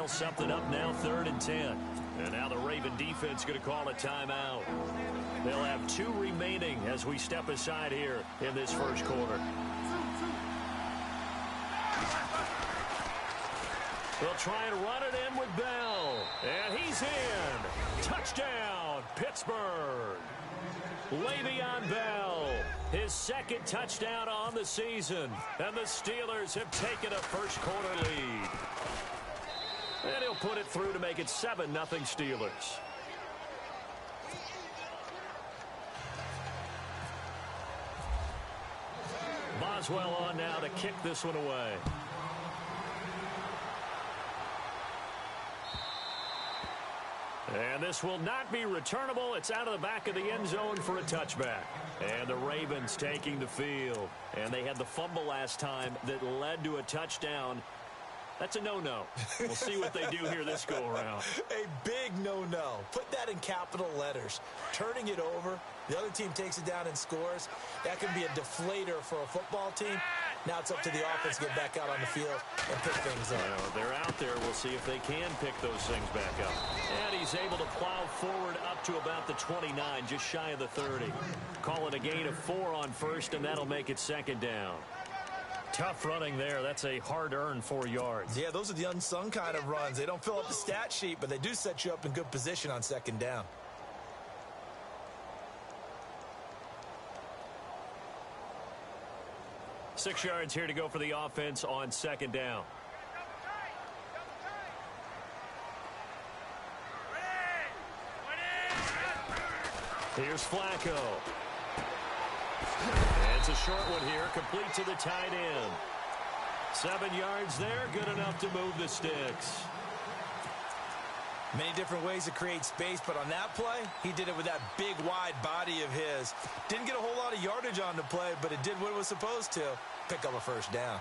dial something up now, 3rd and 10. And now the Raven defense going to call a timeout. They'll have 2 remaining as we step aside here in this first quarter. They'll try and run it in with Bell. And he's in. Touchdown, Pittsburgh. Le'Veon Bell, his 2nd touchdown on the season. And the Steelers have taken a first-quarter lead. And he'll put it through to make it 7-0 Steelers. Boswell on now to kick this one away. And this will not be returnable. It's out of the back of the end zone for a touchback. And the Ravens taking the field. And they had the fumble last time that led to a touchdown. That's a no-no. We'll see what they do here this go-around. A big no-no. Put that in capital letters. Turning it over, the other team takes it down and scores. That can be a deflator for a football team. Now it's up to the offense to get back out on the field and pick things up. Well, they're out there. We'll see if they can pick those things back up. And he's able to plow forward up to about the 29, just shy of the 30. Call it a gain of 4 on first, and that'll make it 2nd down. Tough running there. That's a hard-earned 4 yards. Yeah, those are the unsung kind of runs. They don't fill up the stat sheet, but they do set you up in good position on 2nd down. Six yards here to go for the offense on 2nd down. Here's Flacco. And it's a short one here, complete to the tight end. 7 yards there, good enough to move the sticks. Many different ways to create space, but on that play, he did it with that big, wide body of his. Didn't get a whole lot of yardage on the play, but it did what it was supposed to. Pick up a 1st down.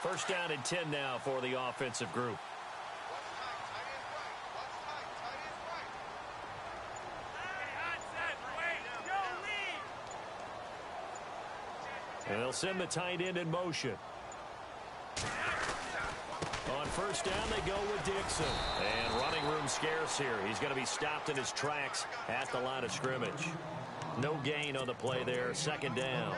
First down and 10 now for the offensive group. And they'll send the tight end in motion. On first down, they go with Dixon. And running room scarce here. He's going to be stopped in his tracks at the line of scrimmage. No gain on the play there. 2nd down.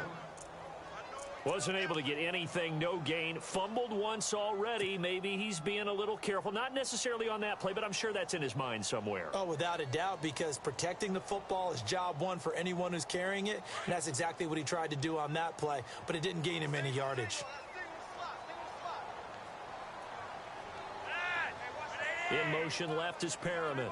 Wasn't able to get anything, no gain. Fumbled once already. Maybe he's being a little careful. Not necessarily on that play, but I'm sure that's in his mind somewhere. Oh, without a doubt, because protecting the football is job 1 for anyone who's carrying it. And that's exactly what he tried to do on that play, but it didn't gain him any yardage. In motion left is Perriman.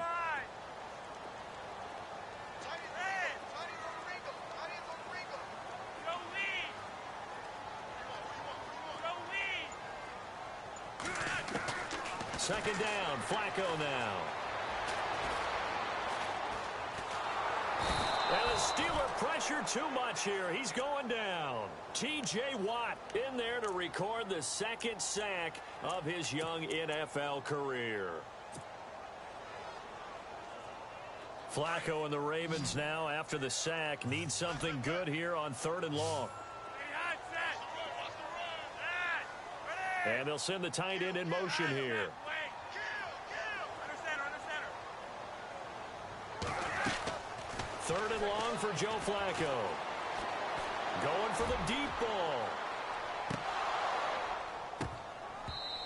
Second down, Flacco now. And the Steeler pressure too much here. He's going down. T.J. Watt in there to record the 2nd sack of his young NFL career. Flacco and the Ravens now, after the sack, need something good here on 3rd and long. And they'll send the tight end in motion here. 3rd and long for Joe Flacco. Going for the deep ball.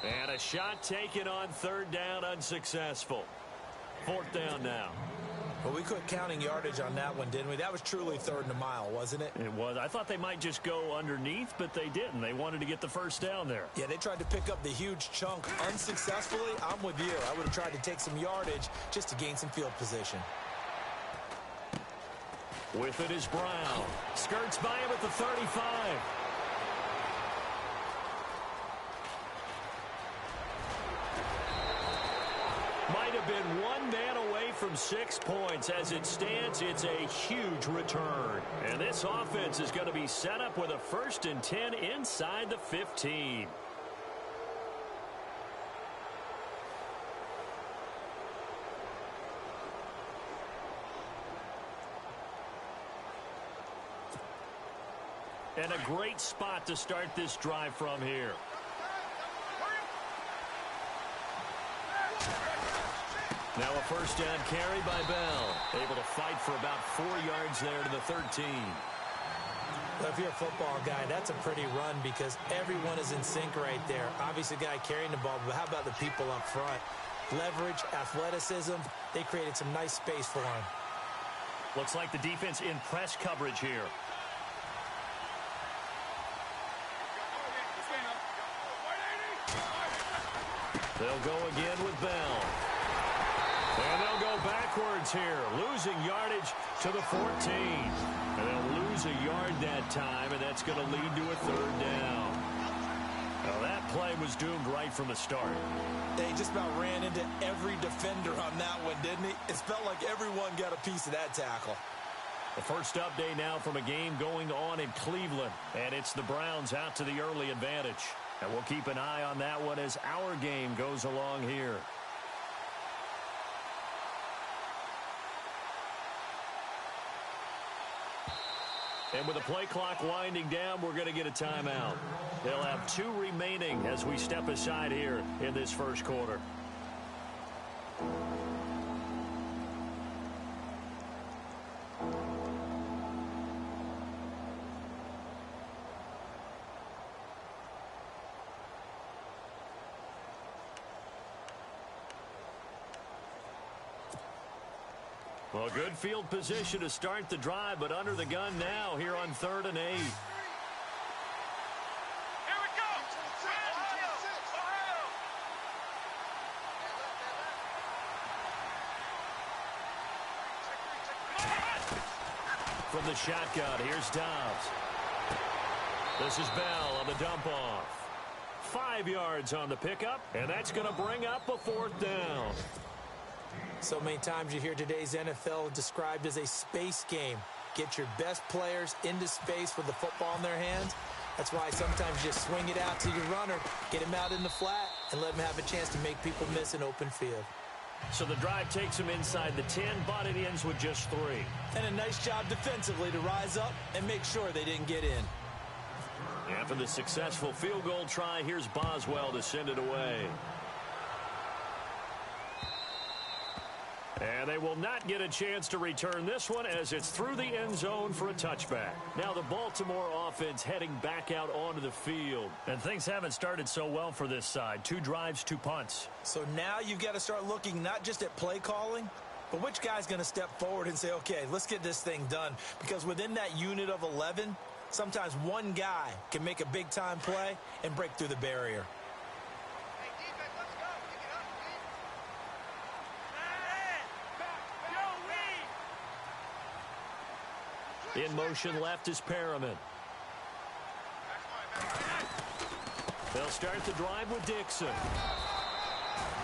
And a shot taken on 3rd down, unsuccessful. 4th down now. Well, we quit counting yardage on that one, didn't we? That was truly 3rd and a mile, wasn't it? It was. I thought they might just go underneath, but they didn't. They wanted to get the 1st down there. Yeah, they tried to pick up the huge chunk unsuccessfully. I'm with you. I would have tried to take some yardage just to gain some field position. With it is Brown. Skirts by him at the 35. Might have been one man away from 6 points. As it stands, it's a huge return. And this offense is going to be set up with a 1st and 10 inside the 15. And a great spot to start this drive from here. Now a first down carry by Bell. Able to fight for about 4 yards there to the 13. Well, if you're a football guy, that's a pretty run because everyone is in sync right there. Obviously, the guy carrying the ball, but how about the people up front? Leverage, athleticism, they created some nice space for him. Looks like the defense in press coverage here. They'll go again with Bell. And they'll go backwards here, losing yardage to the 14. And they'll lose a yard that time, and that's going to lead to a third down. Now that play was doomed right from the start. They just about ran into every defender on that one, didn't he? It felt like everyone got a piece of that tackle. The first update now from a game going on in Cleveland, and it's the Browns out to the early advantage. And we'll keep an eye on that one as our game goes along here. And with the play clock winding down, we're going to get a timeout. They'll have 2 remaining as we step aside here in this first quarter. Well, good field position to start the drive, but under the gun now here on 3rd and 8. Here we go. From the shotgun, here's Dobbs. This is Bell on the dump off. 5 yards on the pickup, and that's going to bring up a 4th down. So many times you hear today's NFL described as a space game. Get your best players into space with the football in their hands. That's why sometimes you just swing it out to your runner, get him out in the flat, and let him have a chance to make people miss an open field. So the drive takes him inside the 10, but it ends with just 3. And a nice job defensively to rise up and make sure they didn't get in. After the successful field goal try, here's Boswell to send it away. And they will not get a chance to return this one as it's through the end zone for a touchback. Now the Baltimore offense heading back out onto the field. And things haven't started so well for this side. 2 drives, 2 punts. So now you've got to start looking not just at play calling, but which guy's going to step forward and say, okay, let's get this thing done. Because within that unit of 11, sometimes one guy can make a big-time play and break through the barrier. In motion left is Perriman. They'll start the drive with Dixon.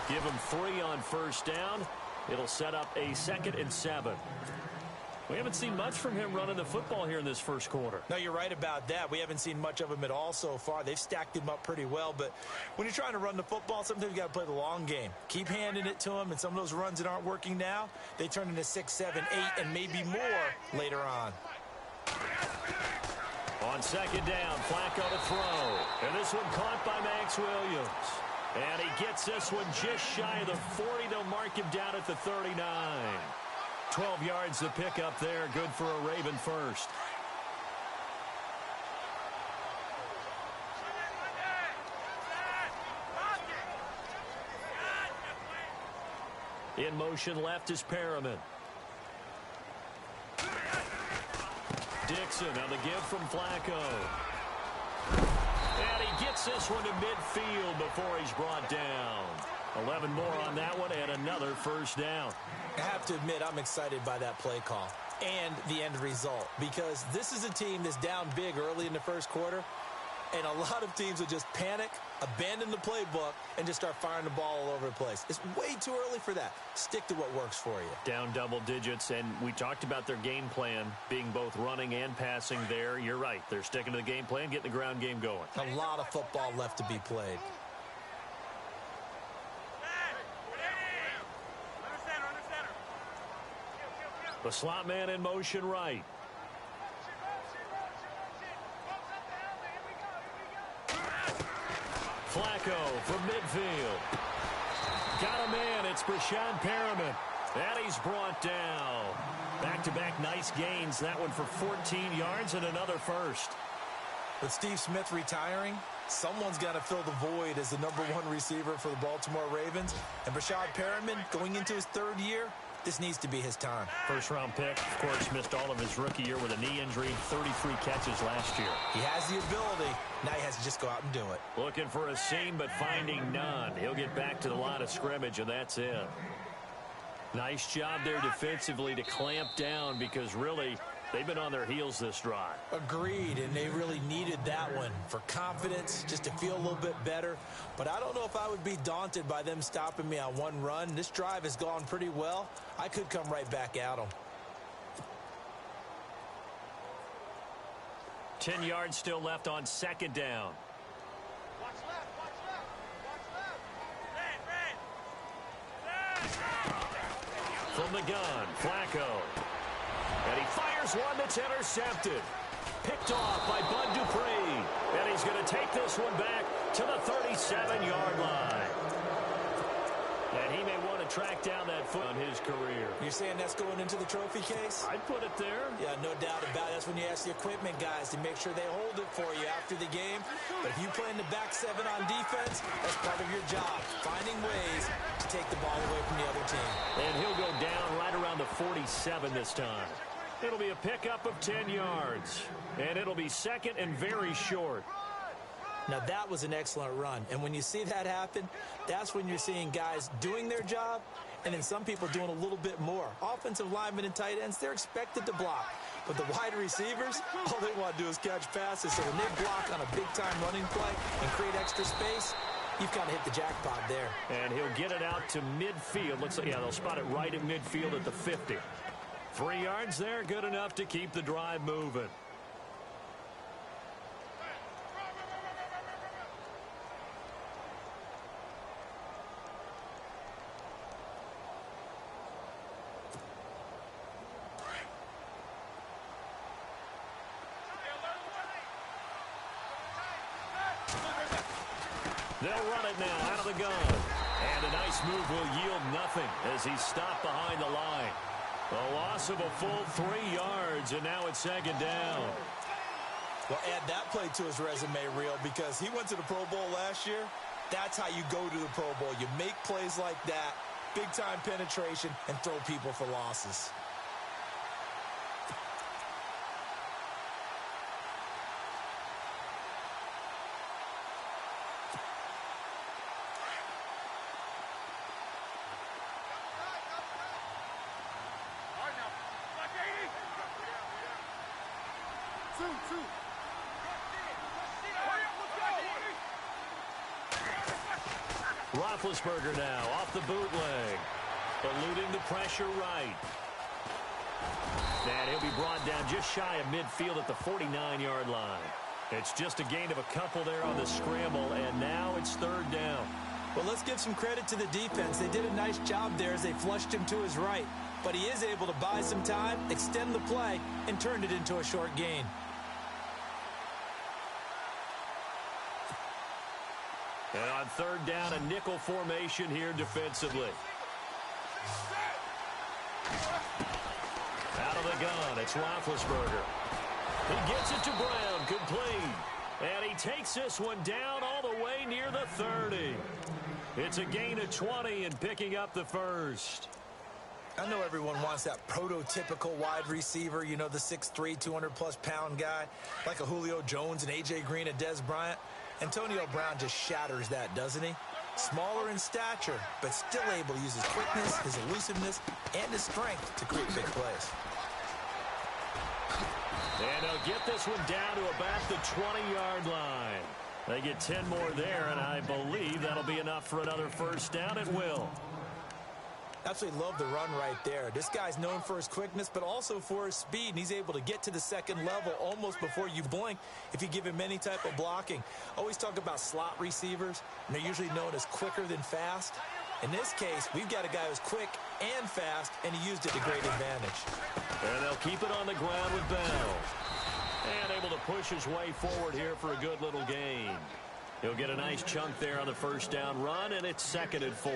Give him 3 on first down. It'll set up a 2nd and 7. We haven't seen much from him running the football here in this first quarter. No, you're right about that. We haven't seen much of him at all so far. They've stacked him up pretty well, but when you're trying to run the football, sometimes you got to play the long game. Keep handing it to him, and some of those runs that aren't working now, they turn into 6, 7, 8, and maybe more later on. On 2nd down, Flacco to throw. And this one caught by Max Williams. And he gets this one just shy of the 40. They'll mark him down at the 39. 12 yards to pick up there. Good for a Raven first. In motion left is Perriman. Dixon on the give from Flacco. And he gets this one to midfield before he's brought down. 11 more on that one and another first down. I have to admit, I'm excited by that play call and the end result because this is a team that's down big early in the first quarter, and a lot of teams will just panic, abandon the playbook, and just start firing the ball all over the place. It's way too early for that. Stick to what works for you. Down double digits, and we talked about their game plan being both running and passing there. You're right. They're sticking to the game plan, getting the ground game going. A lot of football left to be played. The slot man in motion right. Flacco from midfield. Got a man. It's Brashad Perriman. And he's brought down. Back-to-back nice gains. That one for 14 yards and another first. With Steve Smith retiring, someone's got to fill the void as the #1 receiver for the Baltimore Ravens. And Brashad Perriman, going into his 3rd year, this needs to be his time. First-round pick, of course, missed all of his rookie year with a knee injury, 33 catches last year. He has the ability. Now he has to just go out and do it. Looking for a seam, but finding none. He'll get back to the line of scrimmage, and that's it. Nice job there defensively to clamp down because, really, they've been on their heels this drive. Agreed, and they really needed that one for confidence, just to feel a little bit better. But I don't know if I would be daunted by them stopping me on one run. This drive has gone pretty well. I could come right back at them. 10 yards still left on 2nd down. Watch left, watch left, watch left. Red. From the gun, Flacco. And he fires one that's intercepted. Picked off by Bud Dupree. And he's going to take this one back to the 37-yard line. And he may want to track down that foot on his career. You're saying that's going into the trophy case? I'd put it there. Yeah, no doubt about it. That's when you ask the equipment guys to make sure they hold it for you after the game. But if you play in the back 7 on defense, that's part of your job, finding ways to take the ball away from the other team. And he'll go down right around the 47 this time. It'll be a pickup of 10 yards. And it'll be 2nd and very short. Now, that was an excellent run. And when you see that happen, that's when you're seeing guys doing their job and then some people doing a little bit more. Offensive linemen and tight ends, they're expected to block. But the wide receivers, all they want to do is catch passes. So when they block on a big-time running play and create extra space, you've got to hit the jackpot there. And he'll get it out to midfield. Looks like, yeah, they'll spot it right at midfield at the 50. 3 yards there, good enough to keep the drive moving. They'll run it now out of the gun. And a nice move will yield nothing as he's stopped behind the line. A loss of a full 3 yards, and now it's 2nd down. Well, add that play to his resume reel because he went to the Pro Bowl last year. That's how you go to the Pro Bowl. You make plays like that, big-time penetration, and throw people for losses. Roethlisberger now off the bootleg. Eluding the pressure right. And he'll be brought down just shy of midfield at the 49-yard line. It's just a gain of a couple there on the scramble, and now it's 3rd down. Well, let's give some credit to the defense. They did a nice job there as they flushed him to his right. But he is able to buy some time, extend the play, and turn it into a short gain. And on 3rd down, a nickel formation here defensively. Out of the gun, it's Roethlisberger. He gets it to Brown, complete. And he takes this one down all the way near the 30. It's a gain of 20 and picking up the first. I know everyone wants that prototypical wide receiver, you know, the 6'3", 200-plus pound guy, like a Julio Jones and A.J. Green and Dez Bryant. Antonio Brown just shatters that, doesn't he? Smaller in stature, but still able to use his quickness, his elusiveness, and his strength to create big plays. And they'll get this one down to about the 20-yard line. They get 10 more there, and I believe that'll be enough for another first down. It will. Absolutely love the run right there. This guy's known for his quickness, but also for his speed, and he's able to get to the 2nd level almost before you blink if you give him any type of blocking. Always talk about slot receivers, and they're usually known as quicker than fast. In this case, we've got a guy who's quick and fast, and he used it to great advantage. And they'll keep it on the ground with Bell. And able to push his way forward here for a good little gain. He'll get a nice chunk there on the first down run, and it's 2nd and 4.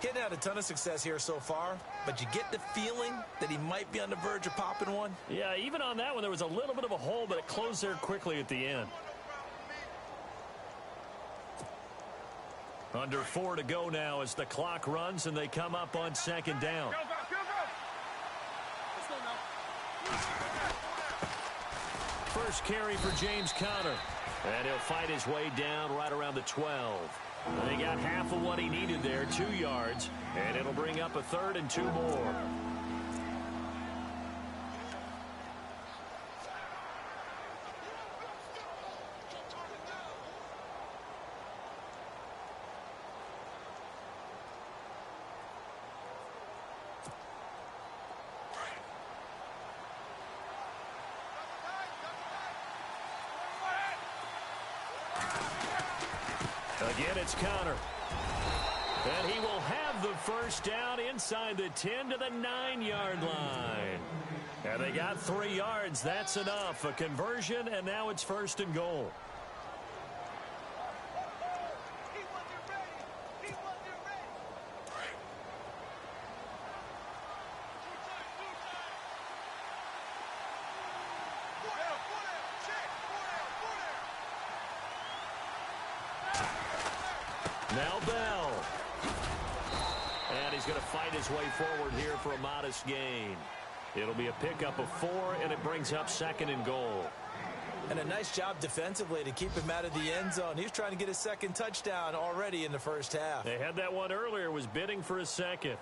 Getting had a ton of success here so far, but you get the feeling that he might be on the verge of popping one. Yeah, even on that one, there was a little bit of a hole, but it closed there quickly at the end. Under 4 to go now as the clock runs, and they come up on 2nd down. First carry for James Conner. And he'll fight his way down right around the 12. And they got half of what he needed there, 2 yards. And it'll bring up a 3rd and 2 more. Again, it's Conner. And he will have the first down inside the 10 to the 9-yard line. And they got 3 yards. That's enough. A conversion, and now it's 1st and goal. Now Bell. And he's going to fight his way forward here for a modest gain. It'll be a pickup of 4, and it brings up 2nd and goal. And a nice job defensively to keep him out of the end zone. He's trying to get his 2nd touchdown already in the first half. They had that one earlier, was bidding for a 2nd.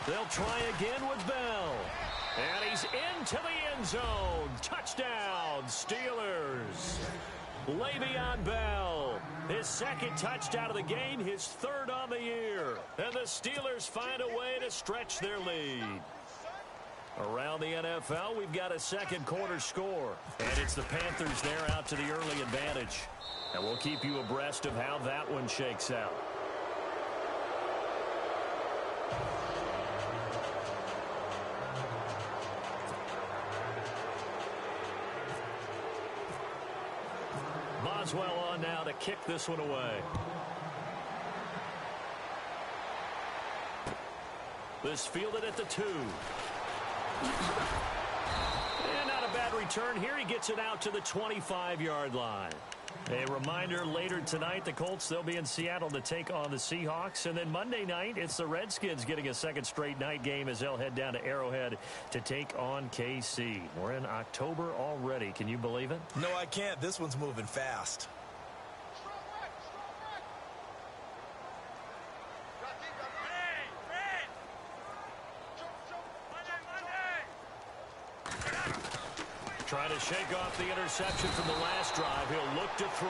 They'll try again with Bell. And he's into the end zone. Touchdown, Steelers. Le'Veon Bell. His 2nd touchdown of the game, his 3rd on the year. And the Steelers find a way to stretch their lead. Around the NFL, we've got a 2nd quarter score. And it's the Panthers there out to the early advantage. And we'll keep you abreast of how that one shakes out. Boswell on now to kick this one away. This fielded at the 2. And not a bad return here. He gets it out to the 25-yard line. A reminder, later tonight, the Colts, they'll be in Seattle to take on the Seahawks. And then Monday night, it's the Redskins getting a 2nd straight night game as they'll head down to Arrowhead to take on KC. We're in October already. Can you believe it? No, I can't. This one's moving fast. Trying to shake off the interception from the last drive. He'll look to throw.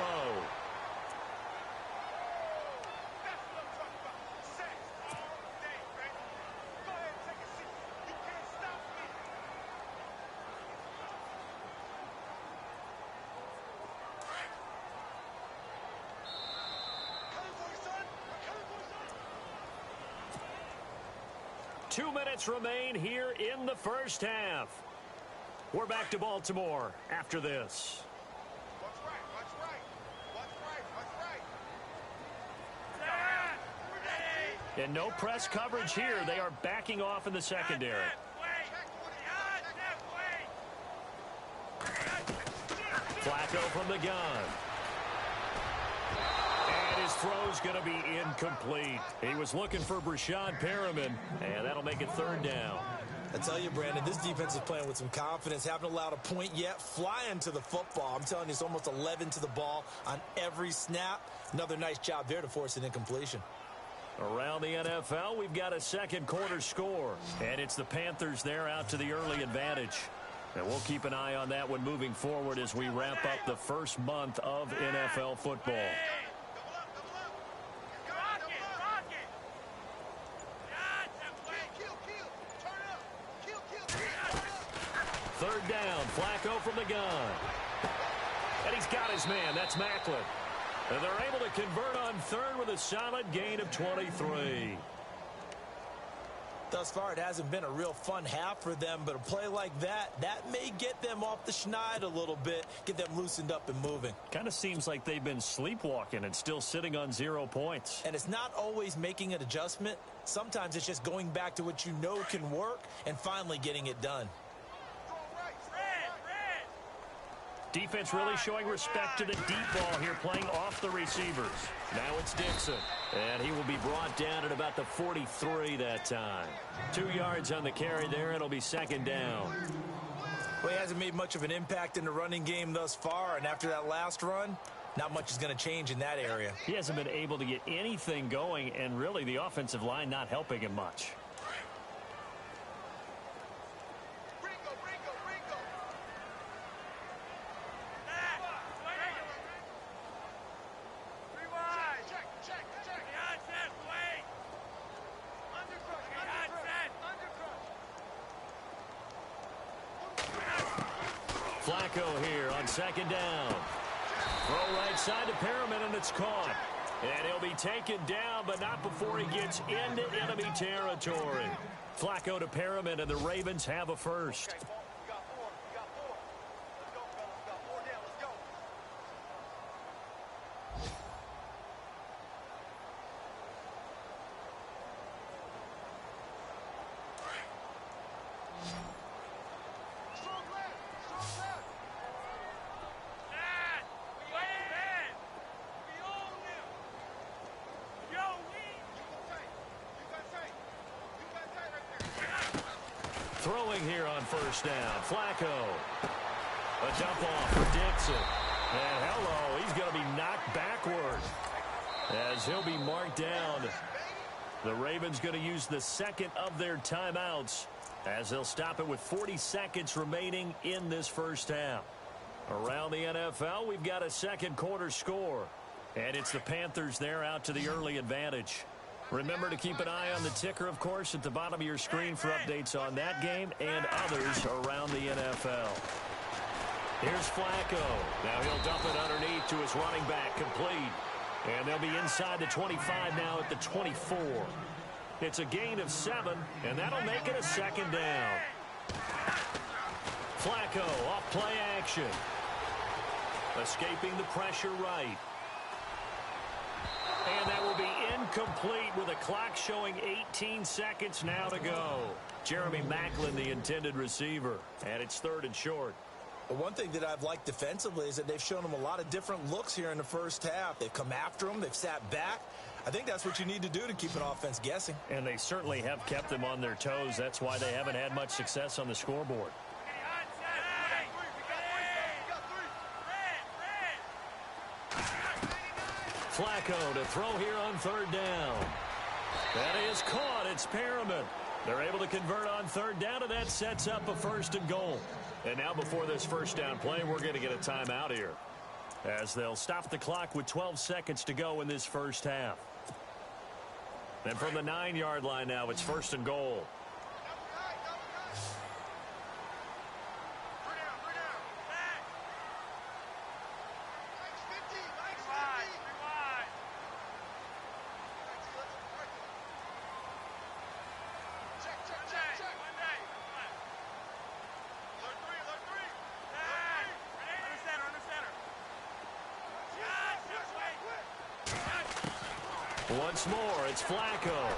Two minutes remain here in the first half. We're back to Baltimore after this. What's right? What's right? What's right? What's right? And no press coverage here. They are backing off in the secondary. Flacco from the gun. And his throw's going to be incomplete. He was looking for Brashad Perriman, and that'll make it 3rd down. I tell you, Brandon, this defense is playing with some confidence. Haven't allowed a point yet. Flying to the football. I'm telling you, it's almost 11 to the ball on every snap. Another nice job there to force an incompletion. Around the NFL, we've got a 2nd quarter score. And it's the Panthers there out to the early advantage. And we'll keep an eye on that one moving forward as we wrap up the first month of NFL football. the gun. And he's got his man. That's Macklin. And they're able to convert on third with a solid gain of 23. Thus far, it hasn't been a real fun half for them, but a play like that may get them off the schneid a little bit, get them loosened up and moving. Kind of seems like they've been sleepwalking and still sitting on 0 points. And it's not always making an adjustment. Sometimes it's just going back to what you know can work and finally getting it done. Defense really showing respect to the deep ball here, playing off the receivers. Now it's Dixon. And he will be brought down at about the 43 that time. 2 yards on the carry there. It'll be second down. Well, he hasn't made much of an impact in the running game thus far, and after that last run, not much is going to change in that area. He hasn't been able to get anything going, and really the offensive line not helping him much. Flacco here on second down. Throw right side to Perriman, and it's caught. And he'll be taken down, but not before he gets into enemy territory. Flacco to Perriman, and the Ravens have a first. Throwing here on first down, Flacco. A dump off for Dixon. And hello, he's going to be knocked backward as he'll be marked down. The Ravens going to use the second of their timeouts as they'll stop it with 40 seconds remaining in this first half. Around the NFL, we've got a second quarter score. And it's the Panthers there out to the early advantage. Remember to keep an eye on the ticker, of course, at the bottom of your screen for updates on that game and others around the NFL. Here's Flacco. Now he'll dump it underneath to his running back, complete. And they'll be inside the 25 now at the 24. It's a gain of 7, and that'll make it a second down. Flacco off play action. Escaping the pressure right. And that will be incomplete with a clock showing 18 seconds now to go. Jeremy Macklin, the intended receiver. And it's third and short. But one thing that I've liked defensively is that they've shown them a lot of different looks here in the first half. They've come after them. They've sat back. I think that's what you need to do to keep an offense guessing. And they certainly have kept them on their toes. That's why they haven't had much success on the scoreboard. Flacco to throw here on third down. That is caught. It's Perriman. They're able to convert on third down, and that sets up a first and goal. And now before this first down play, we're going to get a timeout here, as they'll stop the clock with 12 seconds to go in this first half. Then from the 9-yard line now, it's first and goal. Once more, it's Flacco.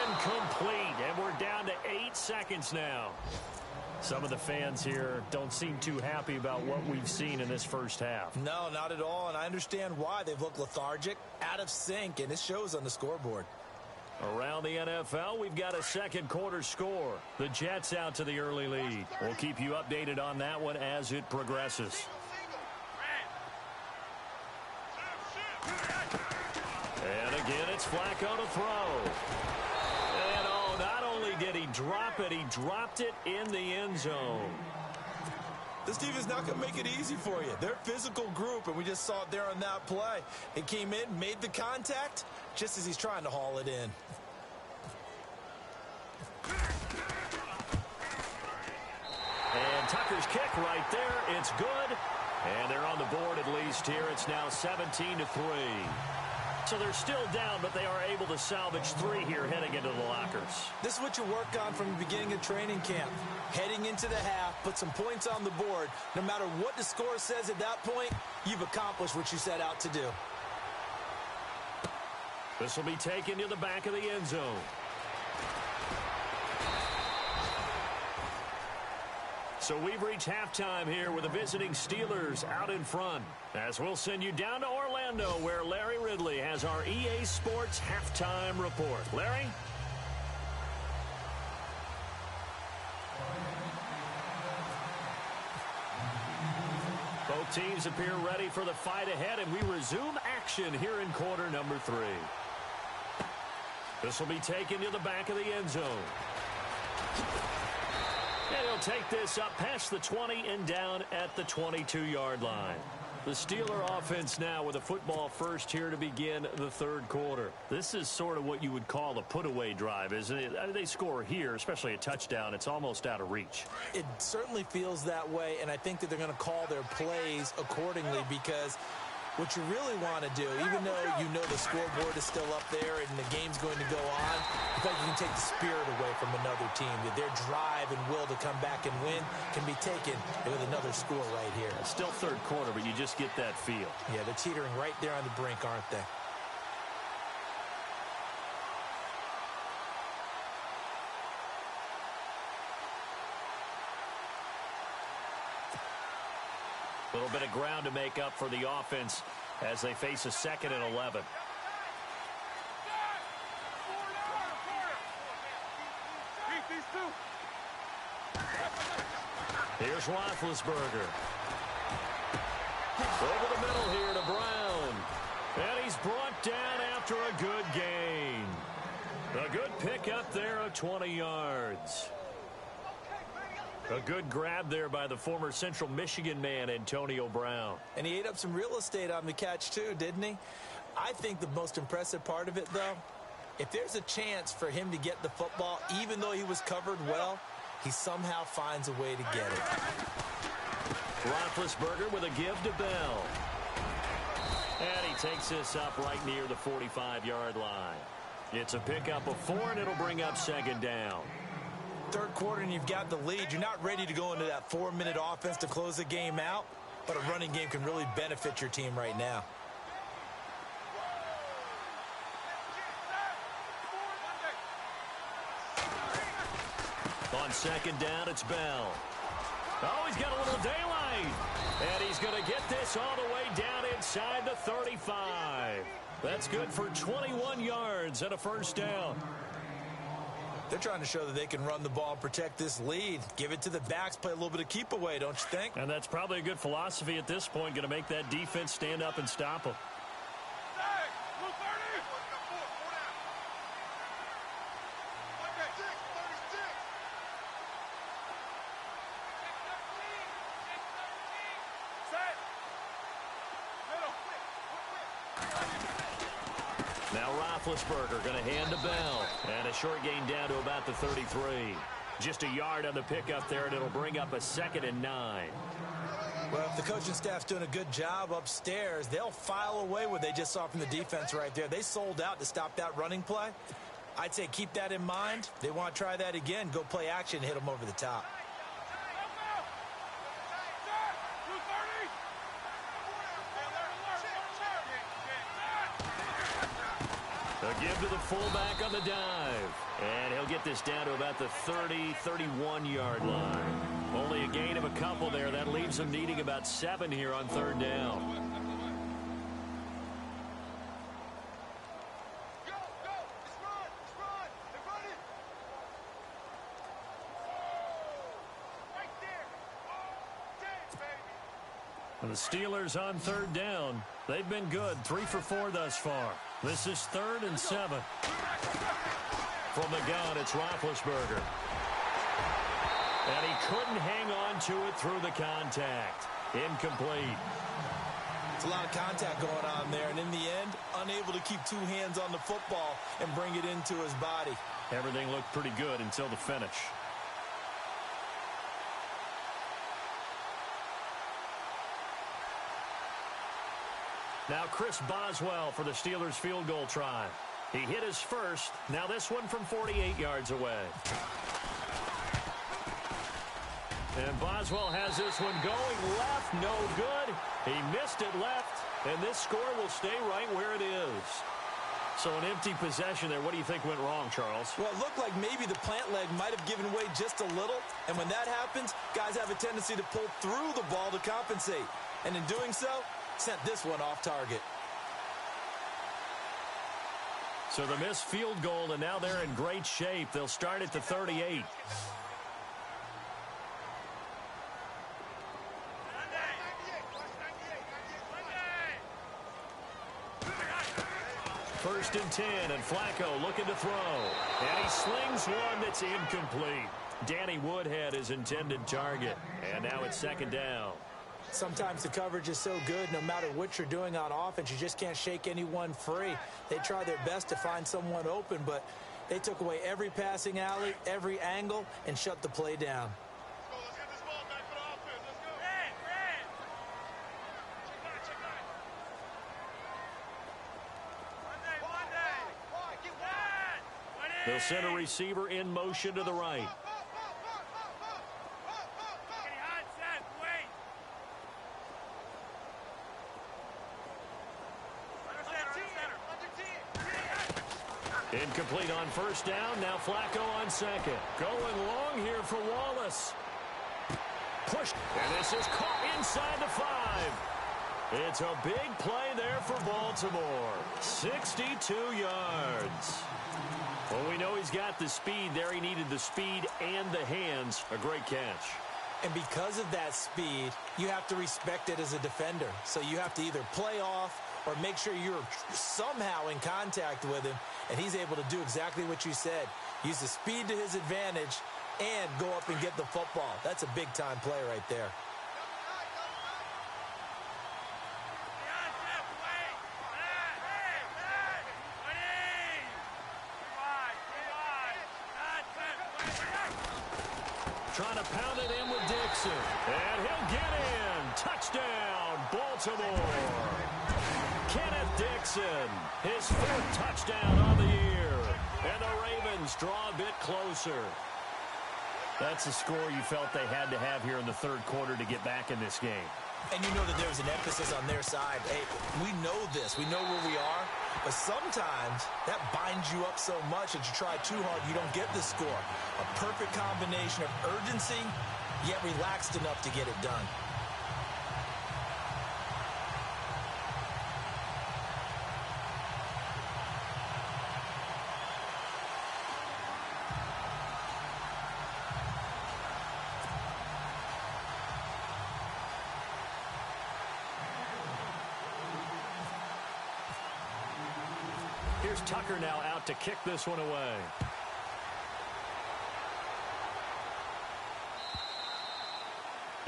Incomplete, and we're down to 8 seconds now. Some of the fans here don't seem too happy about what we've seen in this first half. No, not at all, and I understand why. They've looked lethargic, out of sync, and it shows on the scoreboard. Around the NFL, we've got a second quarter score. The Jets out to the early lead. We'll keep you updated on that one as it progresses. And again, it's Flacco to throw. And oh, not only did he drop it, he dropped it in the end zone. This team is not going to make it easy for you. They're a physical group, and we just saw it there on that play. It came in, made the contact, just as he's trying to haul it in. And Tucker's kick right there. It's good. And they're on the board at least here. It's now 17-3. So they're still down, but they are able to salvage 3 here heading into the lockers. This is what you work on from the beginning of training camp. Heading into the half, put some points on the board. No matter what the score says at that point, you've accomplished what you set out to do. This will be taken to the back of the end zone. So we've reached halftime here with the visiting Steelers out in front. As we'll send you down to Orlando, where Larry Ridley has our EA Sports halftime report. Larry? Both teams appear ready for the fight ahead, and we resume action here in quarter number 3. This will be taken to the back of the end zone. And he'll take this up past the 20 and down at the 22-yard line. The Steeler offense now with a football first here to begin the third quarter. This is sort of what you would call a put-away drive, isn't it? I mean, they score here, especially a touchdown. It's almost out of reach. It certainly feels that way, and I think that they're going to call their plays accordingly because what you really want to do, even though you know the scoreboard is still up there and the game's going to go on, I think you can take the spirit away from another team. That their drive and will to come back and win can be taken with another score right here. It's still third quarter, but you just get that feel. Yeah, they're teetering right there on the brink, aren't they? A little bit of ground to make up for the offense as they face a 2nd and 11. Here's Roethlisberger. Over the middle here to Brown. And he's brought down after a good gain. A good pickup there of 20 yards. A good grab there by the former Central Michigan man, Antonio Brown. And he ate up some real estate on the catch, too, didn't he? I think the most impressive part of it, though, if there's a chance for him to get the football, even though he was covered well, he somehow finds a way to get it. Roethlisberger with a give to Bell. And he takes this up right near the 45-yard line. It's a pickup of 4, and it'll bring up 2nd down. Third quarter and you've got the lead. You're not ready to go into that 4-minute offense to close the game out, but a running game can really benefit your team right now. On 2nd down, it's Bell. Oh, he's got a little daylight. And he's going to get this all the way down inside the 35. That's good for 21 yards and a 1st down. They're trying to show that they can run the ball and protect this lead. Give it to the backs, play a little bit of keep away, don't you think? And that's probably a good philosophy at this point, going to make that defense stand up and stop them. Now Roethlisberger going to hand to Bell. And a short gain down to about the 33. Just a yard on the pickup there, and it'll bring up a 2nd and 9. Well, if the coaching staff's doing a good job upstairs, they'll file away what they just saw from the defense right there. They sold out to stop that running play. I'd say keep that in mind. They want to try that again. Go play action and hit them over the top. A give to the fullback on the dive. And he'll get this down to about the 30, 31-yard line. Only a gain of a couple there. That leaves them needing about 7 here on 3rd down. Go, go, let's run, they're running. Right there. Oh, 10, baby. And the Steelers on 3rd down. They've been good. 3 for 4 thus far. This is 3rd and 7. From the gun, it's Roethlisberger. And he couldn't hang on to it through the contact. Incomplete. It's a lot of contact going on there, and in the end, unable to keep 2 hands on the football and bring it into his body. Everything looked pretty good until the finish. Now Chris Boswell for the Steelers field goal try. He hit his first. Now this one from 48 yards away. And Boswell has this one going left. No good. He missed it left. And this score will stay right where it is. So an empty possession there. What do you think went wrong, Charles? Well, it looked like maybe the plant leg might have given way just a little. And when that happens, guys have a tendency to pull through the ball to compensate. And in doing so, sent this one off target. So the missed field goal, and now they're in great shape. They'll start at the 38. First and 10, and Flacco looking to throw. And he slings one that's incomplete. Danny Woodhead is intended target. And now it's second down. Sometimes the coverage is so good, no matter what you're doing on offense, you just can't shake anyone free. They try their best to find someone open, but they took away every passing alley, every angle, and shut the play down. Let's get this ball back for the offense. Let's go. They'll send a receiver in motion to the right. Incomplete on first down. Now Flacco on second. Going long here for Wallace. Pushed. And this is caught inside the 5. It's a big play there for Baltimore. 62 yards. Well, we know he's got the speed there. He needed the speed and the hands. A great catch. And because of that speed, you have to respect it as a defender. So you have to either play off or make sure you're somehow in contact with him, and he's able to do exactly what you said. Use the speed to his advantage and go up and get the football. That's a big-time play right there. Trying to pound it in with Dixon. And he'll get in. Touchdown, Baltimore. Kenneth Dixon, his 4th touchdown of the year. And the Ravens draw a bit closer. That's a score you felt they had to have here in the third quarter to get back in this game. And you know that there's an emphasis on their side. Hey, we know this. We know where we are. But sometimes that binds you up so much that you try too hard, you don't get the score. A perfect combination of urgency, yet relaxed enough to get it done. Here's Tucker now out to kick this one away.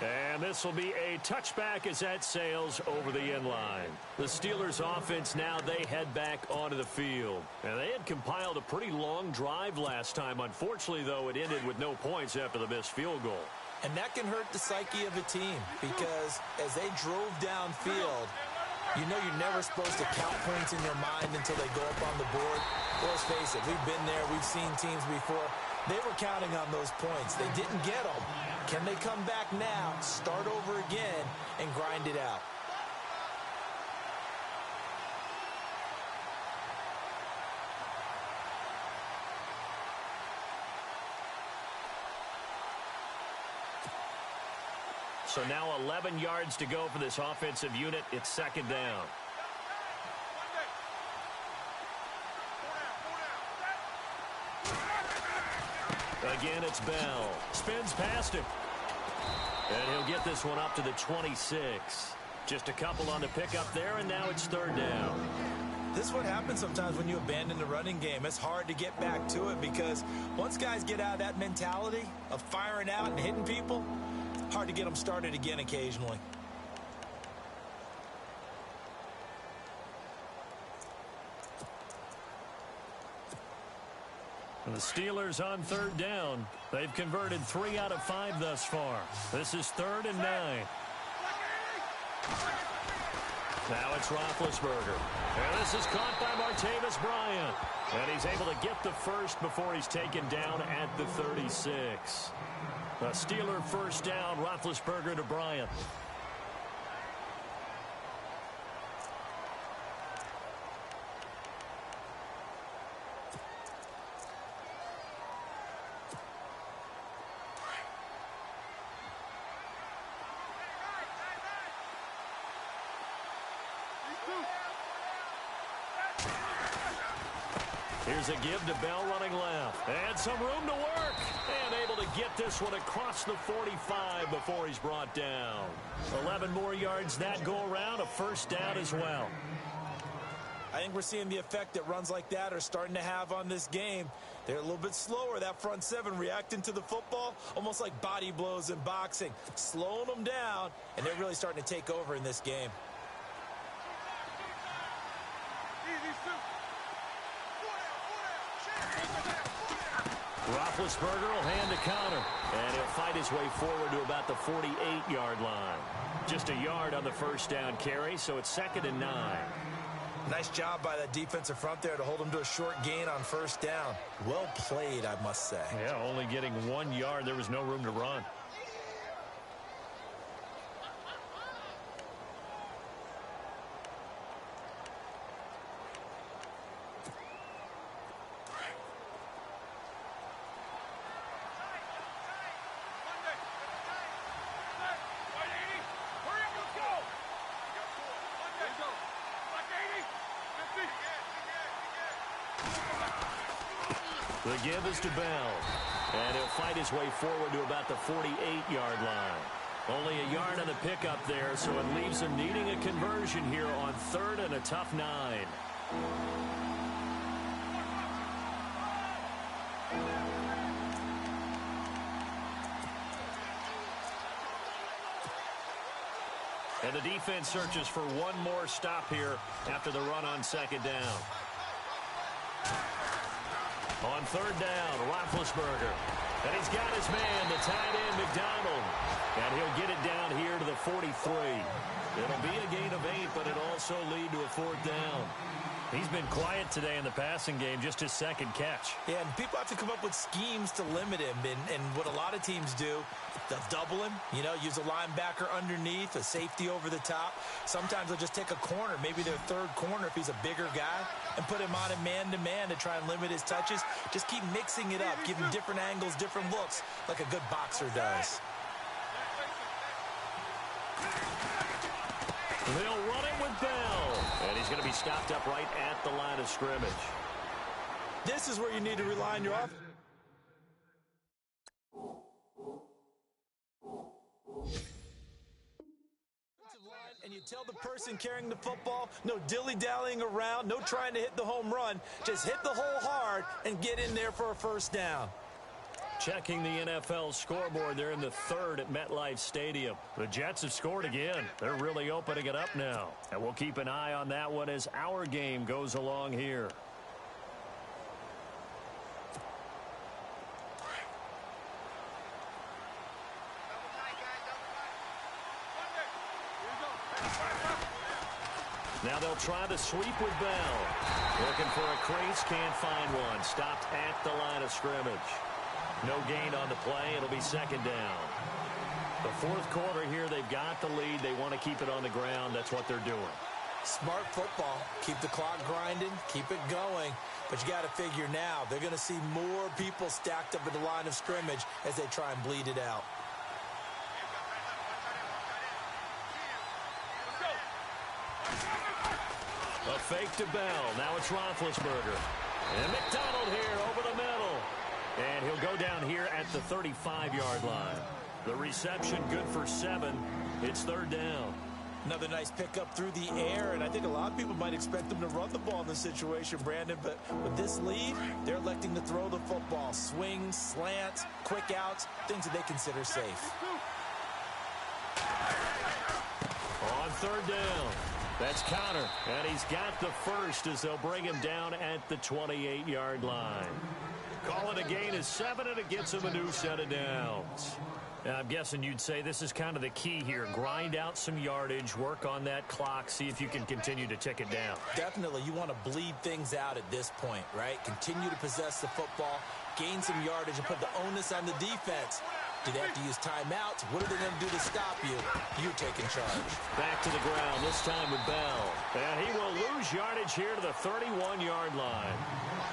And this will be a touchback as that sails over the end line. The Steelers offense now, they head back onto the field. And they had compiled a pretty long drive last time. Unfortunately, though, it ended with no points after the missed field goal. And that can hurt the psyche of a team because as they drove downfield, you know you're never supposed to count points in your mind until they go up on the board. Well, let's face it, we've been there. We've seen teams before. They were counting on those points. They didn't get them. Can they come back now, start over again, and grind it out? So now 11 yards to go for this offensive unit. It's second down. Again, it's Bell. Spins past him. And he'll get this one up to the 26. Just a couple on the pickup there, and now it's third down. This is what happens sometimes when you abandon the running game. It's hard to get back to it because once guys get out of that mentality of firing out and hitting people, hard to get them started again occasionally. The Steelers on third down. They've converted 3 out of 5 thus far. This is 3rd and 9. Now it's Roethlisberger. And this is caught by Martavis Bryant. And he's able to get the first before he's taken down at the 36. A Steeler first down, Roethlisberger to Bryant. Here's a give to Bell running left. And some room to work. And able to get this one across the 45 before he's brought down. 11 more yards that go around. A first down as well. I think we're seeing the effect that runs like that are starting to have on this game. They're a little bit slower, that front seven, reacting to the football, almost like body blows in boxing. Slowing them down, and they're really starting to take over in this game. Roethlisberger will hand to counter, and he'll fight his way forward to about the 48-yard line. Just a yard on the first down carry, so it's 2nd and 9. Nice job by that defensive front there to hold him to a short gain on first down. Well played, I must say. Yeah, only getting 1 yard. There was no room to run. The give is to Bell. And he'll fight his way forward to about the 48-yard line. Only a yard on the pickup there, so it leaves him needing a conversion here on 3rd and a tough 9. And the defense searches for one more stop here after the run on 2nd down. On 3rd down, Roethlisberger. And he's got his man, the tight end, McDonald. And he'll get it down here to the 43. It'll be a gain of 8, but it'll also lead to a 4th down. He's been quiet today in the passing game, just his 2nd catch. Yeah, and people have to come up with schemes to limit him. And what a lot of teams do, they'll double him, use a linebacker underneath, a safety over the top. Sometimes they'll just take a corner, maybe their 3rd corner if he's a bigger guy, and put him on a man-to-man to try and limit his touches. Just keep mixing it up, give him different angles, different looks, like a good boxer does. They'll run it with Bell. And he's going to be stopped up right at the line of scrimmage. This is where you need to rely on your offense. And you tell the person carrying the football, no dilly-dallying around, no trying to hit the home run. Just hit the hole hard and get in there for a first down. Checking the NFL scoreboard, they're in the 3rd at MetLife Stadium. The Jets have scored again. They're really opening it up now. And we'll keep an eye on that one as our game goes along here. Now they'll try the sweep with Bell. Looking for a crease, can't find one. Stopped at the line of scrimmage. No gain on the play. It'll be 2nd down. The 4th quarter here, they've got the lead. They want to keep it on the ground. That's what they're doing. Smart football. Keep the clock grinding. Keep it going. But you got to figure now, they're going to see more people stacked up at the line of scrimmage as they try and bleed it out. A fake to Bell. Now it's Roethlisberger. And McDonald here over the middle. And he'll go down here at the 35-yard line. The reception good for 7. It's 3rd down. Another nice pickup through the air, and I think a lot of people might expect them to run the ball in this situation, Brandon, but with this lead, they're electing to throw the football. Swings, slants, quick outs, things that they consider safe. On 3rd down. That's Connor, and he's got the first as they'll bring him down at the 28-yard line. Call it a gain of 7, and it gets him a new set of downs. I'm guessing you'd say this is kind of the key here. Grind out some yardage, work on that clock, see if you can continue to tick it down. Definitely, you want to bleed things out at this point, right? Continue to possess the football, gain some yardage, and put the onus on the defense. Do they have to use timeouts? What are they going to do to stop you? You're taking charge. Back to the ground, this time with Bell. And he will lose yardage here to the 31-yard line.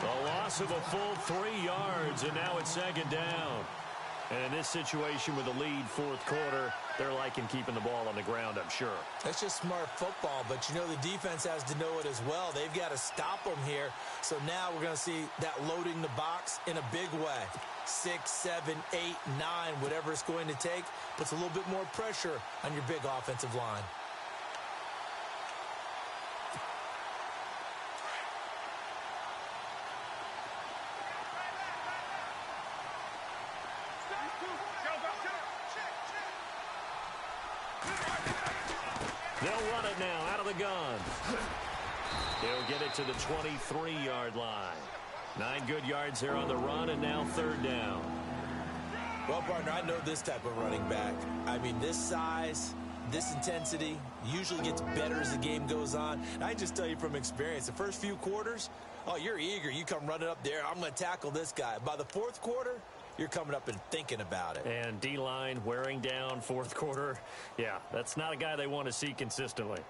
A loss of a full 3 yards, and now it's second down. And in this situation with the lead fourth quarter, they're liking keeping the ball on the ground, I'm sure. That's just smart football, but you know the defense has to know it as well. They've got to stop them here. So now we're going to see that loading the box in a big way. 6, 7, 8, 9, whatever it's going to take, puts a little bit more pressure on your big offensive line. They'll run it now out of the gun. He'll get it to the 23-yard line. 9 good yards there on the run, and now third down. Well, partner, I know this type of running back. I mean, this size, this intensity usually gets better as the game goes on. And I just tell you from experience, the first few quarters, oh, you're eager. You come running up there. I'm going to tackle this guy. By the fourth quarter, you're coming up and thinking about it. And D-line wearing down fourth quarter. Yeah, that's not a guy they want to see consistently.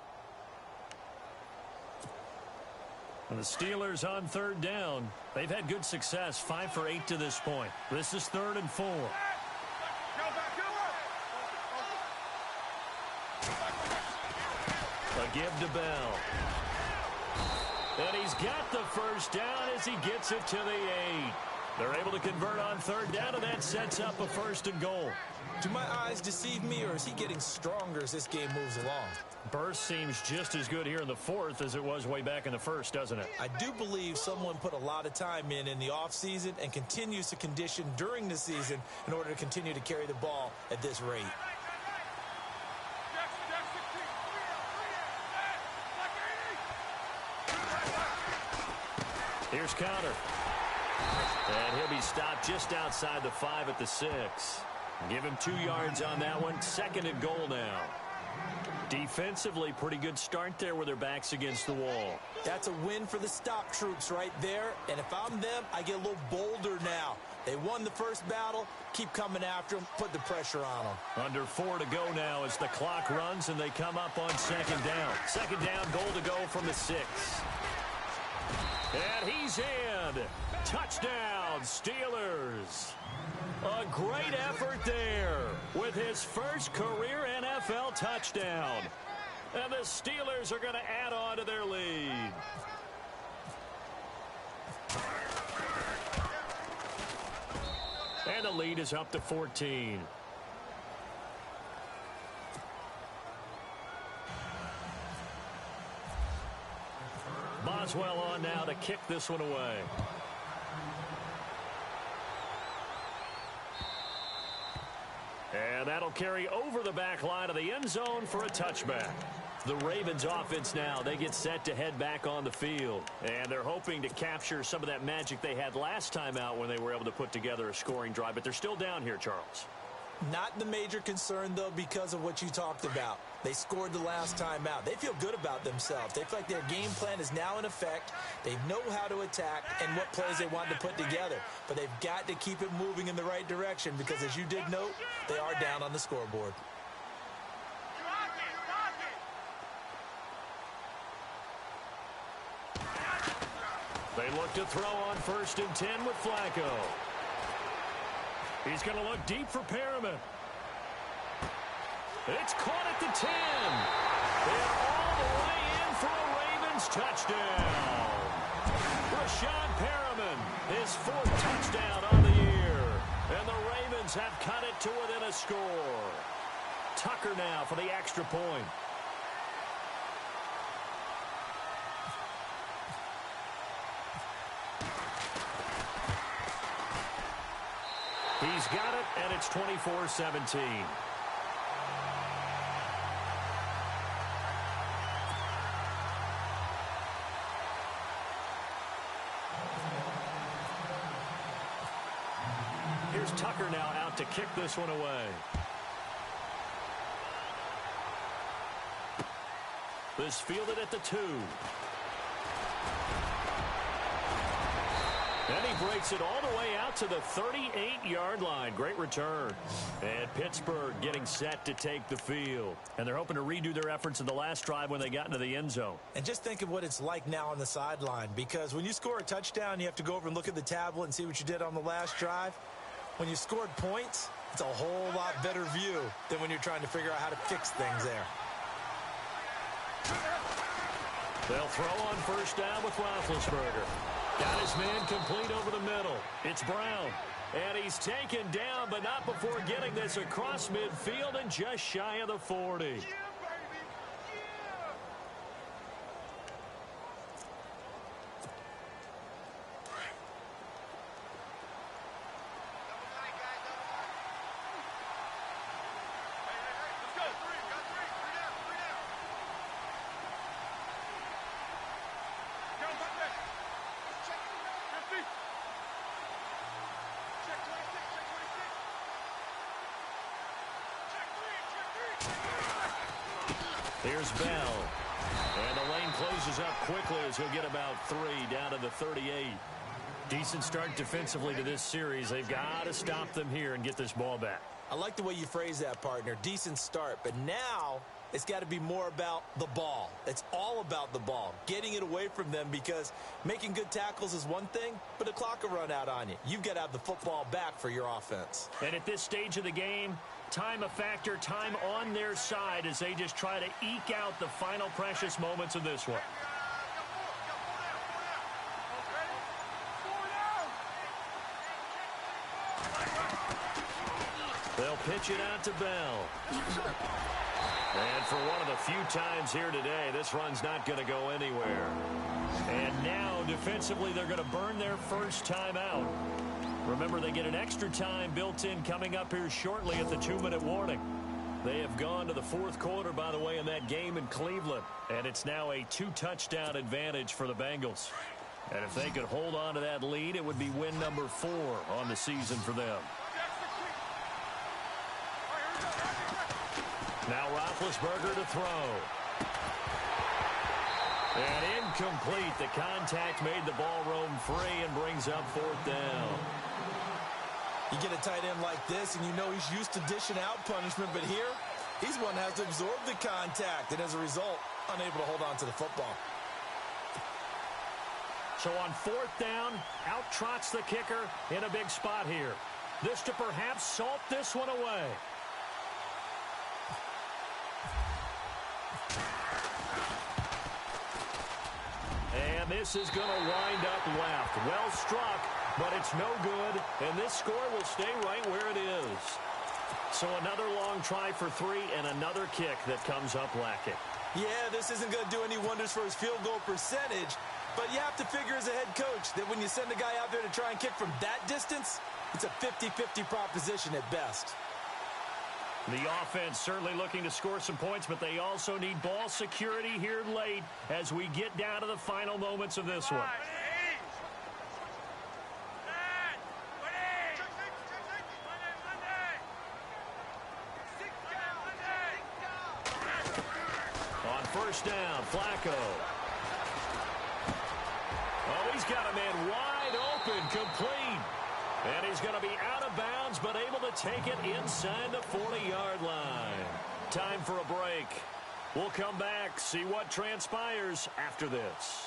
And the Steelers on third down. They've had good success, 5 for 8 to this point. This is 3rd and 4. A give to Bell. And he's got the first down as he gets it to the 8. They're able to convert on third down, and that sets up a 1st and goal. Do my eyes deceive me, or is he getting stronger as this game moves along? Burst seems just as good here in the 4th as it was way back in the 1st, doesn't it? I do believe someone put a lot of time in the offseason and continues to condition during the season in order to continue to carry the ball at this rate. Here's counter. And he'll be stopped just outside the 5 at the 6. Give him 2 yards on that one. 2nd and goal now. Defensively, pretty good start there with their backs against the wall. That's a win for the stop troops right there. And if I'm them, I get a little bolder now. They won the first battle. Keep coming after them. Put the pressure on them. Under 4 to go now as the clock runs and they come up on 2nd down. 2nd down, goal to go from the 6. And he's in. Touchdown, Steelers. A great effort there with his first career NFL touchdown. And the Steelers are going to add on to their lead. And the lead is up to 14. Boswell on now to kick this one away. And that'll carry over the back line of the end zone for a touchback. The Ravens offense now, they get set to head back on the field. And they're hoping to capture some of that magic they had last time out when they were able to put together a scoring drive. But they're still down here, Charles. Not the major concern, though, because of what you talked about. They scored the last time out. They feel good about themselves. They feel like their game plan is now in effect. They know how to attack and what plays they want to put together. But they've got to keep it moving in the right direction because, as you did note, they are down on the scoreboard. They look to throw on 1st and 10 with Flacco. He's going to look deep for Perriman. It's caught at the 10. They're all the way in for a Ravens touchdown. Rashawn Perriman, his 4th touchdown on the year. And the Ravens have cut it to within a score. Tucker now for the extra point. He's got it, and it's 24-17. Here's Tucker now out to kick this one away. This fielded at the 2. And he breaks it all the way out to the 38-yard line. Great return. And Pittsburgh getting set to take the field. And they're hoping to redo their efforts in the last drive when they got into the end zone. And just think of what it's like now on the sideline, because when you score a touchdown, you have to go over and look at the tablet and see what you did on the last drive. When you scored points, it's a whole lot better view than when you're trying to figure out how to fix things there. They'll throw on first down with Roethlisberger. Got his man complete over the middle. It's Brown. And he's taken down, but not before getting this across midfield and just shy of the 40. Here's Bell. And the lane closes up quickly as he'll get about 3 down to the 38. Decent start defensively to this series. They've got to stop them here and get this ball back. I like the way you phrase that, partner. Decent start. But now it's got to be more about the ball. It's all about the ball. Getting it away from them, because making good tackles is one thing, but the clock will run out on you. You've got to have the football back for your offense. And at this stage of the game, time a factor, time on their side as they just try to eke out the final precious moments of this one. They'll pitch it out to Bell. And for one of the few times here today, this run's not going to go anywhere. And now, defensively, they're going to burn their first time out. Remember, they get an extra time built in coming up here shortly at the 2-minute warning. They have gone to the fourth quarter, by the way, in that game in Cleveland. And it's now a 2-touchdown advantage for the Bengals. And if they could hold on to that lead, it would be win number 4 on the season for them. Now Roethlisberger to throw. And incomplete. The contact made the ball roam free and brings up 4th down. You get a tight end like this, and you know he's used to dishing out punishment, but here, he's one that has to absorb the contact, and as a result, unable to hold on to the football. So on 4th down, out trots the kicker in a big spot here. This to perhaps salt this one away. And this is going to wind up left. Well struck, but it's no good, and this score will stay right where it is. So another long try for 3 and another kick that comes up lacking. Yeah, this isn't going to do any wonders for his field goal percentage, but you have to figure as a head coach that when you send a guy out there to try and kick from that distance, it's a 50-50 proposition at best. The offense certainly looking to score some points, but they also need ball security here late as we get down to the final moments of this one. On first down, Flacco. Oh, he's got a man wide open, complete. And he's going to be out of bounds, but able to take it inside the 40-yard line. Time for a break. We'll come back, see what transpires after this.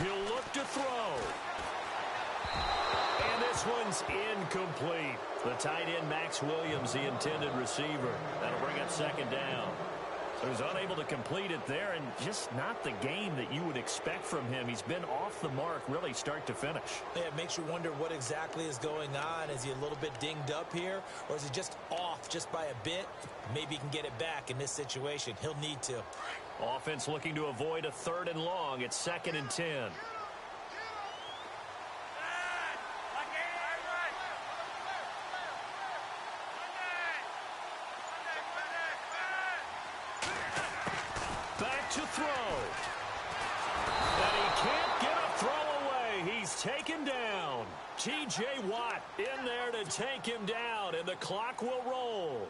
He'll look to throw. And this one's incomplete. The tight end, Max Williams, the intended receiver. That'll bring up 2nd down. So he's unable to complete it there, and just not the game that you would expect from him. He's been off the mark really start to finish. Yeah, it makes you wonder what exactly is going on. Is he a little bit dinged up here, or is he just off just by a bit? Maybe he can get it back in this situation. He'll need to. Offense looking to avoid a 3rd and long. It's 2nd and 10. Back to throw. And he can't get a throw away. He's taken down. T.J. Watt in there to take him down, and the clock will roll.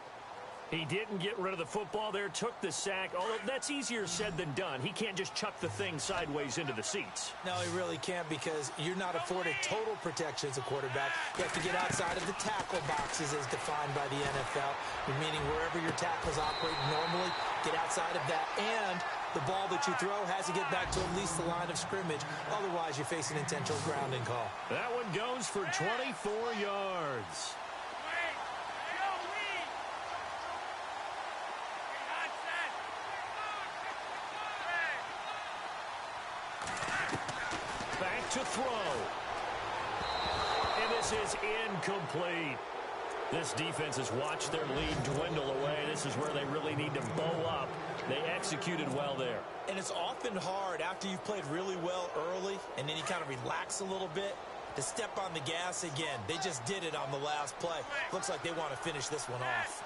He didn't get rid of the football there, took the sack. Although that's easier said than done. He can't just chuck the thing sideways into the seats. No, he really can't, because you're not afforded total protection as a quarterback. You have to get outside of the tackle boxes as defined by the NFL, meaning wherever your tackles operate normally, get outside of that. And the ball that you throw has to get back to at least the line of scrimmage. Otherwise, you face an intentional grounding call. That one goes for 24 yards. To throw. And this is incomplete. This defense has watched their lead dwindle away. This is where they really need to bow up. They executed well there. And it's often hard after you've played really well early and then you kind of relax a little bit to step on the gas again. They just did it on the last play. Looks like they want to finish this one off.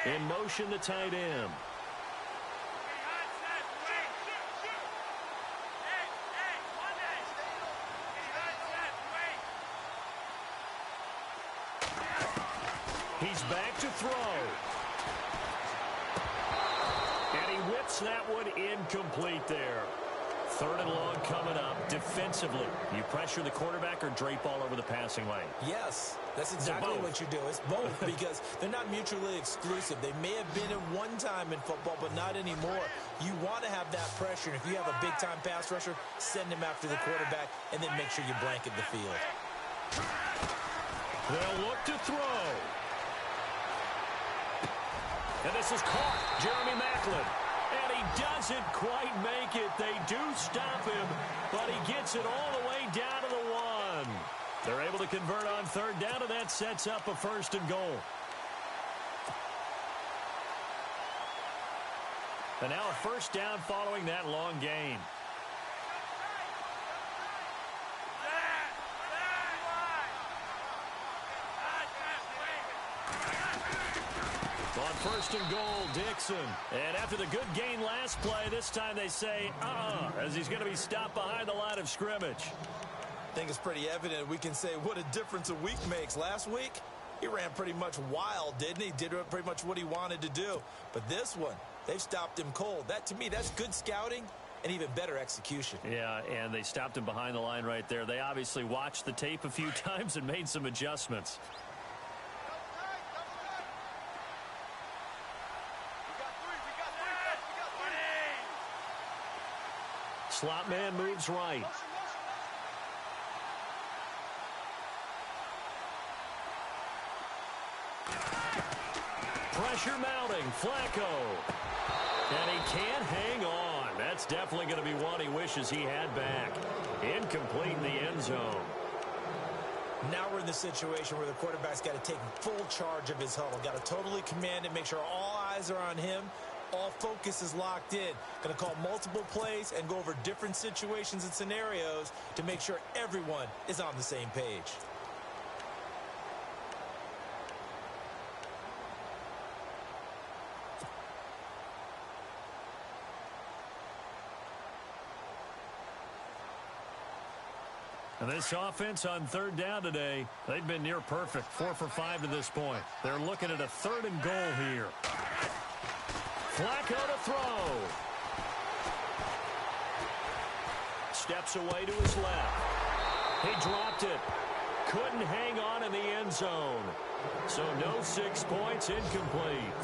In motion, the tight end. He's back to throw. And he whips that one incomplete there. 3rd and long coming up. Defensively, you pressure the quarterback or drape all over the passing lane? Yes, that's exactly what you do. It's both, because they're not mutually exclusive. They may have been at one time in football, but not anymore. You want to have that pressure. And if you have a big-time pass rusher, send him after the quarterback, and then make sure you blanket the field. They'll look to throw. And this is caught. Jeremy Maclin. And he doesn't quite make it. They do stop him, but he gets it all the way down to the 1. They're able to convert on 3rd down, and that sets up a 1st and goal. And now a 1st down following that long gain. On 1st and goal, Dixon. And after the good gain last play, this time they say, as he's going to be stopped behind the line of scrimmage. I think it's pretty evident. We can say what a difference a week makes. Last week, he ran pretty much wild, didn't he? Did pretty much what he wanted to do. But this one, they've stopped him cold. That, to me, that's good scouting and even better execution. Yeah, and they stopped him behind the line right there. They obviously watched the tape a few times and made some adjustments. Slot man moves right. Pressure mounting. Flacco. And he can't hang on. That's definitely going to be one he wishes he had back. Incomplete in the end zone. Now we're in the situation where the quarterback's got to take full charge of his huddle. Got to totally command it, make sure all eyes are on him. All focus is locked in. Going to call multiple plays and go over different situations and scenarios to make sure everyone is on the same page. And this offense on 3rd down today, they've been near perfect. 4 for 5 to this point. They're looking at a 3rd and goal here. Flacco to throw. Steps away to his left. He dropped it. Couldn't hang on in the end zone. So no 6 points, incomplete.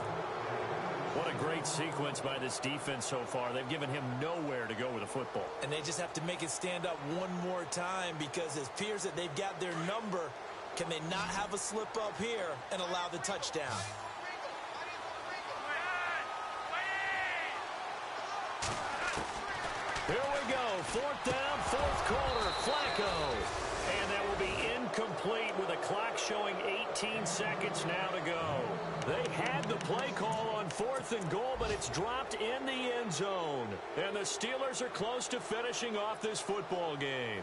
What a great sequence by this defense so far. They've given him nowhere to go with the football. And they just have to make it stand up one more time, because it appears that they've got their number. Can they not have a slip up here and allow the touchdown? fourth down, fourth quarter. Flacco. And that will be incomplete with a clock showing 18 seconds now to go. They had the play call on 4th and goal, but it's dropped in the end zone. And the Steelers are close to finishing off this football game.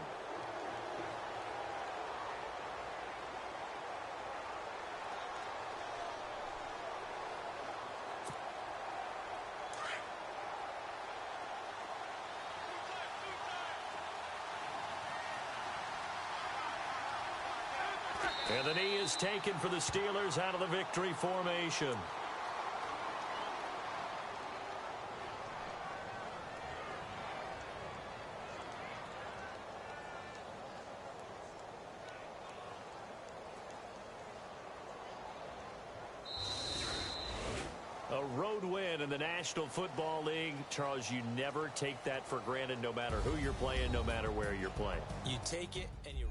And the knee is taken for the Steelers out of the victory formation. A road win in the National Football League. Charles, you never take that for granted no matter who you're playing, no matter where you're playing. You take it and you